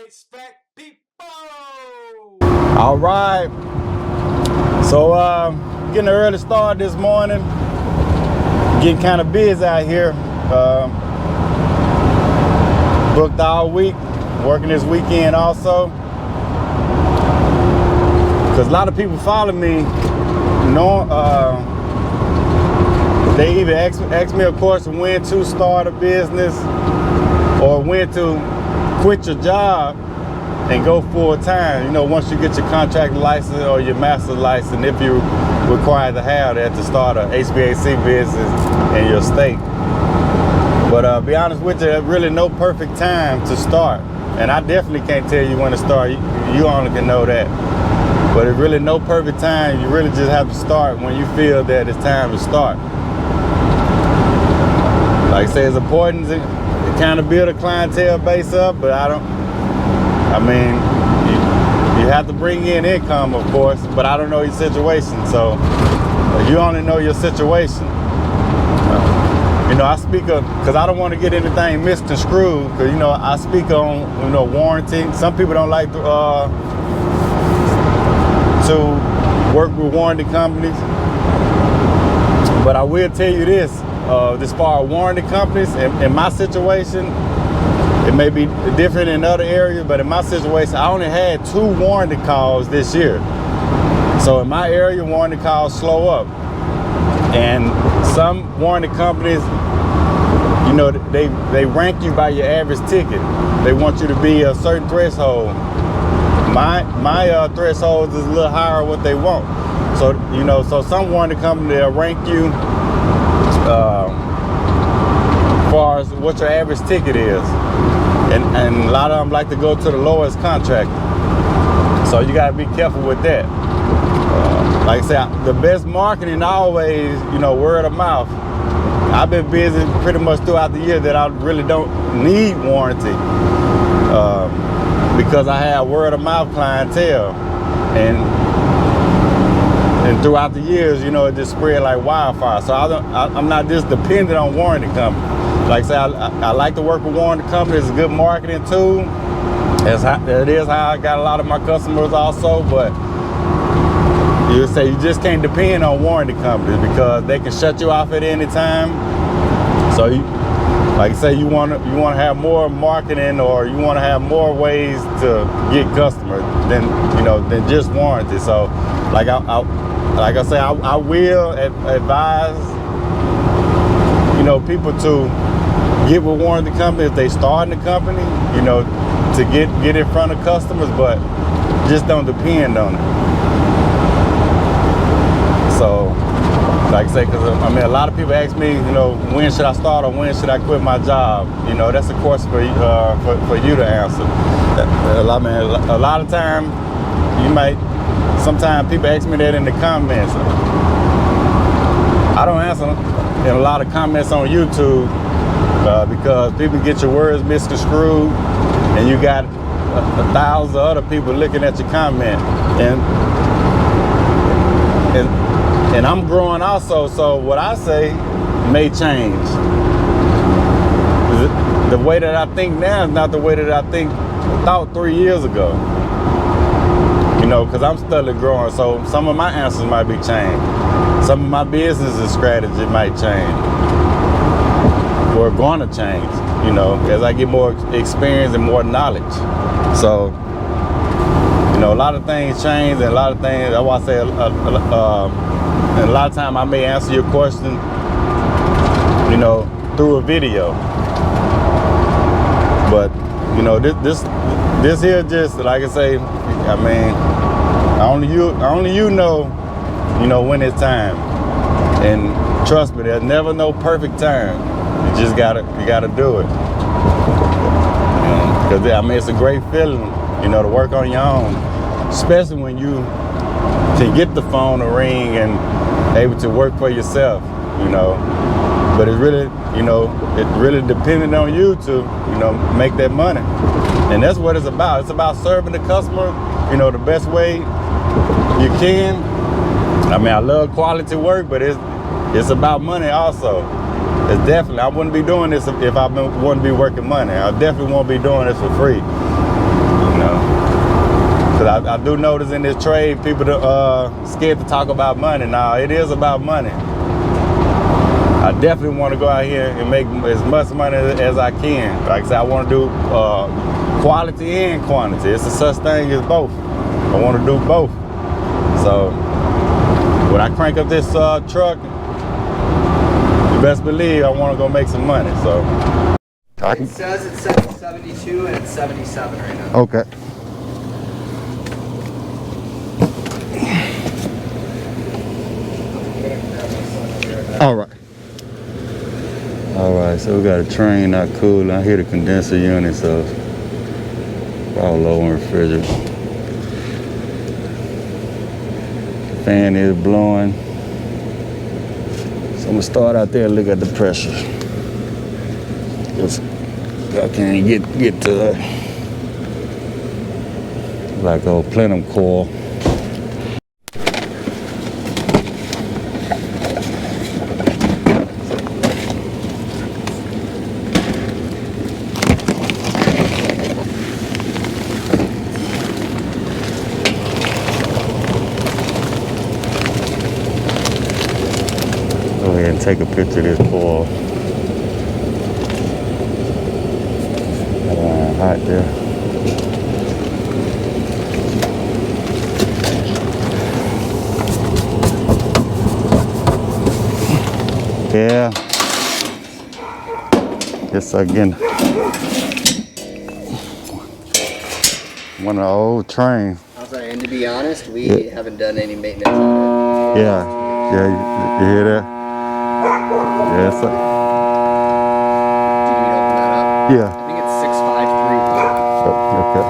HVAC people. All right, so getting an early start this morning. Getting kind of busy out here. Booked all week, working this weekend also. Because a lot of people follow me, they either ask me, of course, when to start a business or when to quit your job and go full time. You know, once you get your contractor license or your master license, if you're required to have that to start a HVAC business in your state. But be honest with you, there's really no perfect time to start. And I definitely can't tell you when to start. You only can know that. But there's really no perfect time. You really just have to start when you feel that it's time to start. Like I say, it's important to kind of build a clientele base up, but I mean, you have to bring in income, of course, but I don't know your situation, so you only know your situation. You know, I speak of, because I don't want to get anything misconstrued, because, you know, I speak on, you know, warranty. Some people don't like to work with warranty companies, but I will tell you this, as far as warranty companies, in my situation, it may be different in other areas, but in my situation, I only had 2 warranty calls this year. So in my area, warranty calls slow up. And some warranty companies, you know, they rank you by your average ticket. They want you to be a certain threshold. My threshold is a little higher what they want. So, you know, so some warranty companies, they'll rank you as far as what your average ticket is. And a lot of them like to go to the lowest contractor. So you gotta be careful with that. Like I said, the best marketing always, you know, word of mouth. I've been busy pretty much throughout the year that I really don't need warranty because I have word of mouth clientele. And throughout the years, you know, it just spread like wildfire. So I'm not just dependent on warranty companies. Like I say, I like to work with warranty companies. It's a good marketing tool. It is how I got a lot of my customers also, but you would say you just can't depend on warranty companies because they can shut you off at any time. So you, like I say, you want to have more marketing, or you want to have more ways to get customers than just warranty. So like I say, I will advise, you know, people to get with warranty companies if they start in the company, you know, to get in front of customers, but just don't depend on it. So, like I say, because I mean, a lot of people ask me, you know, when should I start or when should I quit my job? You know, that's of course for you to answer. A lot of time, sometimes people ask me that in the comments. I don't answer in a lot of comments on YouTube because people get your words misconstrued, and you got 1,000 other people looking at your comment, and I'm growing also, so what I say may change. The way that I think now is not the way that I thought 3 years ago. You know, because I'm still growing, so some of my answers might be changed. Some of my business strategy might change. Or going to change, you know, as I get more experience and more knowledge. So, you know, a lot of things change, and a lot of things, that's why I say, and a lot of time I may answer your question, you know, through a video. But, you know, this here just, like I say, I mean, only you know, you know, when it's time. And trust me, there's never no perfect time. You just gotta do it. Because I mean, it's a great feeling, you know, to work on your own, especially when you can get the phone to ring and able to work for yourself, you know. But it's really, you know, it really dependent on you to, you know, make that money. And that's what it's about. It's about serving the customer, you know, the best way you can. I mean, I love quality work, but it's about money also. It's definitely, I wouldn't be doing this if I wouldn't be working money. I definitely won't be doing this for free. you know. Because I do notice in this trade, people are scared to talk about money. Now, it is about money. I definitely want to go out here and make as much money as I can. Like I said, I want to do quality and quantity. It's a such thing as both. I want to do both. So when I crank up this truck, you best believe I want to go make some money. So it says it's set to 72 and it's 77 right now. okay. All right. All right, so we got a Trane not cool. I hear the condenser unit, so it's all low on refrigerant. Fan is blowing. So I'm gonna start out there and look at the pressure. Just I can't get to like a plenum coil. Take a picture of this coil. Hot there. Yeah. Yes, again. One of the old Trane. I was like, and to be honest, we haven't done any maintenance on it. Yeah. Yeah, you hear that? Yeah, it's Do you need to open that up? yeah. I think it's 653. Okay.